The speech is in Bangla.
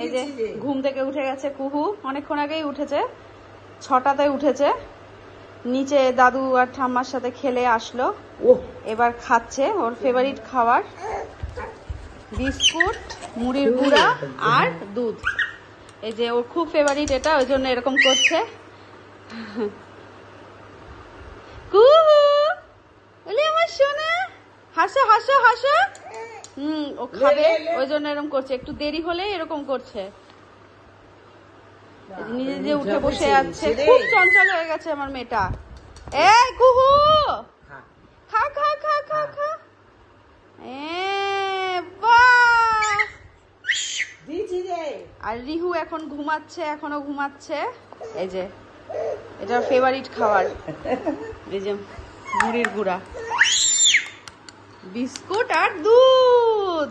এই যে ঘুম থেকে উঠে গেছে কুহু, অনেকক্ষণ আগেই উঠেছে, 6টাতে উঠেছে। নিচে দাদু আর ঠাম্মার সাথে খেলে আসলো, এবার খাচ্ছে ওর ফেভারিট খাবার, বিস্কুট, মুড়ির গুঁড়া আর দুধ। এই যে ওর খুব ফেভারিট এটা, ওই জন্য এরকম করছে। কুহু বলি আমার সোনা, হাসো হাসো হাসো। ও খাবে ওই জন্য এরকম করছে, একটু দেরি হলে এরকম করছে। নিজে নিজে উঠে বসে যাচ্ছে, খুব চঞ্চল হয়ে গেছে আমার মেয়েটা। এই কুহু খা খা খা খা খা। আর রিহু এখন ঘুমাচ্ছে, এখনো ঘুমাচ্ছে। এই যে এটার ফেভারিট খাবার, এই যে মুড়ির গুঁড়া, বিস্কুট আর দুধ।